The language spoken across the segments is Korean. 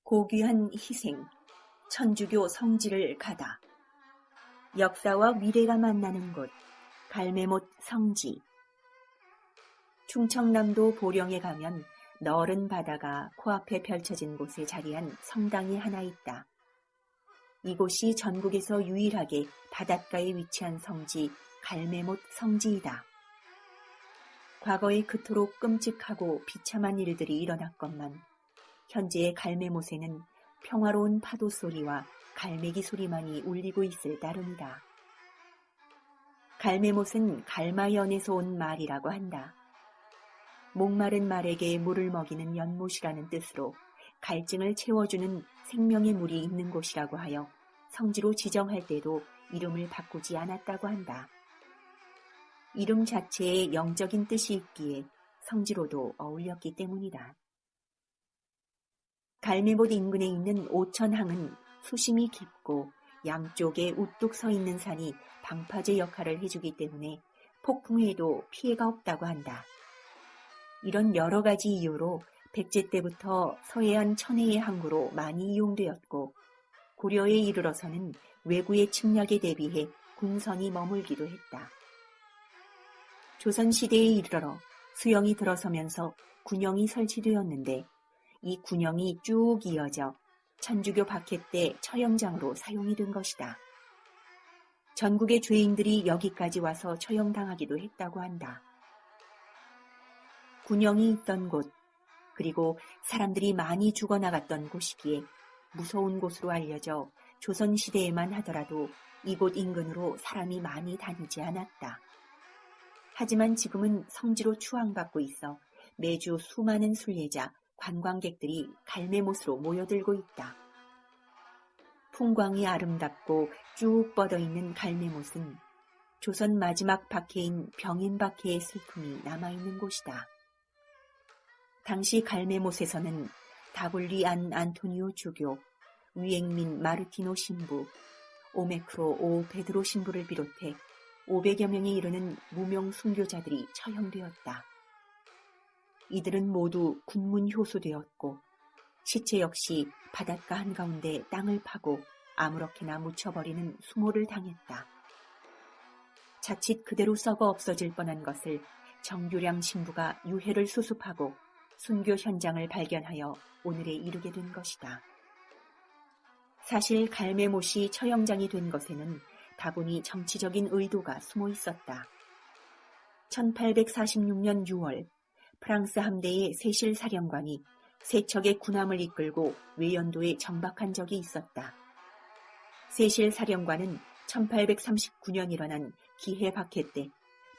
고귀한 희생, 천주교 성지를 가다. 역사와 미래가 만나는 곳, 갈매못 성지. 충청남도 보령에 가면 너른 바다가 코앞에 펼쳐진 곳에 자리한 성당이 하나 있다. 이곳이 전국에서 유일하게 바닷가에 위치한 성지, 갈매못 성지이다. 과거에 그토록 끔찍하고 비참한 일들이 일어났건만 현재의 갈매못에는 평화로운 파도 소리와 갈매기 소리만이 울리고 있을 따름이다. 갈매못은 갈마연에서 온 말이라고 한다. 목마른 말에게 물을 먹이는 연못이라는 뜻으로 갈증을 채워주는 생명의 물이 있는 곳이라고 하여 성지로 지정할 때도 이름을 바꾸지 않았다고 한다. 이름 자체에 영적인 뜻이 있기에 성지로도 어울렸기 때문이다. 갈매못 인근에 있는 오천항은 수심이 깊고 양쪽에 우뚝 서 있는 산이 방파제 역할을 해주기 때문에 폭풍에도 피해가 없다고 한다. 이런 여러 가지 이유로 백제 때부터 서해안 천혜의 항구로 많이 이용되었고 고려에 이르러서는 외구의 침략에 대비해 군선이 머물기도 했다. 조선시대에 이르러 수영이 들어서면서 군영이 설치되었는데 이 군영이 쭉 이어져 천주교 박해 때 처형장으로 사용이 된 것이다. 전국의 죄인들이 여기까지 와서 처형당하기도 했다고 한다. 군영이 있던 곳, 그리고 사람들이 많이 죽어나갔던 곳이기에 무서운 곳으로 알려져 조선시대에만 하더라도 이곳 인근으로 사람이 많이 다니지 않았다. 하지만 지금은 성지로 추앙받고 있어 매주 수많은 순례자, 관광객들이 갈매못으로 모여들고 있다. 풍광이 아름답고 쭉 뻗어있는 갈매못은 조선 마지막 박해인 병인박해의 슬픔이 남아있는 곳이다. 당시 갈매못에서는 다굴리 안 안토니오 주교, 위앵민 마르티노 신부, 오메크로 오 베드로 신부를 비롯해 500여 명에 이르는 무명 순교자들이 처형되었다. 이들은 모두 군문 효수되었고 시체 역시 바닷가 한가운데 땅을 파고 아무렇게나 묻혀버리는 수모를 당했다. 자칫 그대로 썩어 없어질 뻔한 것을 정규량 신부가 유해를 수습하고 순교 현장을 발견하여 오늘에 이르게 된 것이다. 사실 갈매못이 처형장이 된 것에는 다분히 정치적인 의도가 숨어 있었다. 1846년 6월 프랑스 함대의 세실 사령관이 세척의 군함을 이끌고 외연도에 정박한 적이 있었다. 세실 사령관은 1839년 일어난 기해 박해 때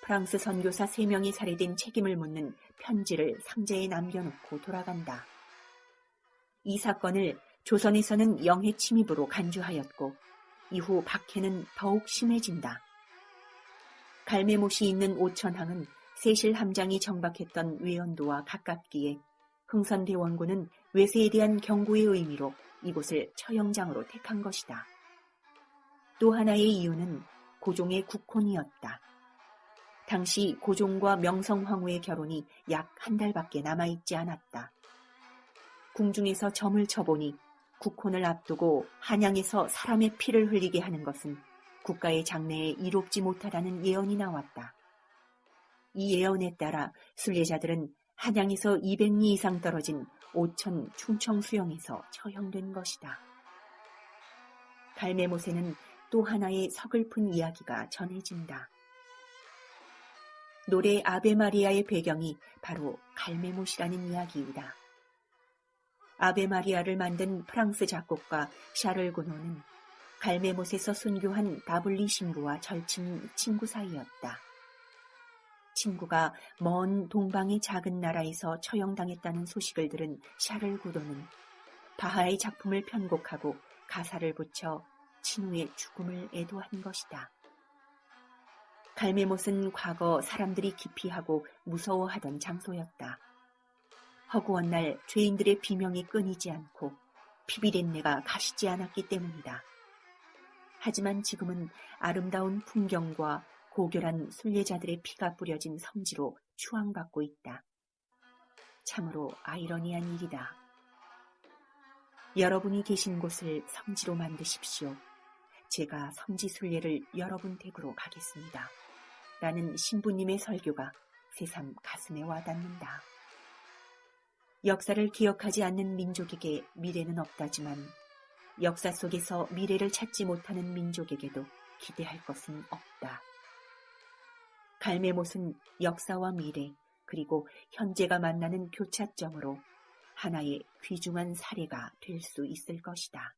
프랑스 선교사 3명이 살해된 책임을 묻는 편지를 상자에 남겨놓고 돌아간다. 이 사건을 조선에서는 영해 침입으로 간주하였고 이후 박해는 더욱 심해진다. 갈매못이 있는 오천항은 세실 함장이 정박했던 외연도와 가깝기에 흥선대원군은 외세에 대한 경고의 의미로 이곳을 처형장으로 택한 것이다. 또 하나의 이유는 고종의 국혼이었다. 당시 고종과 명성황후의 결혼이 약 한 달밖에 남아있지 않았다. 궁중에서 점을 쳐보니 국혼을 앞두고 한양에서 사람의 피를 흘리게 하는 것은 국가의 장래에 이롭지 못하다는 예언이 나왔다. 이 예언에 따라 순례자들은 한양에서 200리 이상 떨어진 오천 충청수영에서 처형된 것이다. 갈매못에는 또 하나의 서글픈 이야기가 전해진다. 노래 아베 마리아의 배경이 바로 갈매못이라는 이야기이다. 아베 마리아를 만든 프랑스 작곡가 샤를 고노는 갈매못에서 순교한 다블리 신부와 절친 친구 사이였다. 친구가 먼 동방의 작은 나라에서 처형당했다는 소식을 들은 샤를 고노는 바하의 작품을 편곡하고 가사를 붙여 친구의 죽음을 애도한 것이다. 갈매못은 과거 사람들이 기피하고 무서워하던 장소였다. 허구한 날 죄인들의 비명이 끊이지 않고 피비린내가 가시지 않았기 때문이다. 하지만 지금은 아름다운 풍경과 고결한 순례자들의 피가 뿌려진 성지로 추앙받고 있다. 참으로 아이러니한 일이다. 여러분이 계신 곳을 성지로 만드십시오. 제가 성지 순례를 여러분 댁으로 가겠습니다. 라는 신부님의 설교가 새삼 가슴에 와닿는다. 역사를 기억하지 않는 민족에게 미래는 없다지만 역사 속에서 미래를 찾지 못하는 민족에게도 기대할 것은 없다. 갈매못은 역사와 미래 그리고 현재가 만나는 교차점으로 하나의 귀중한 사례가 될 수 있을 것이다.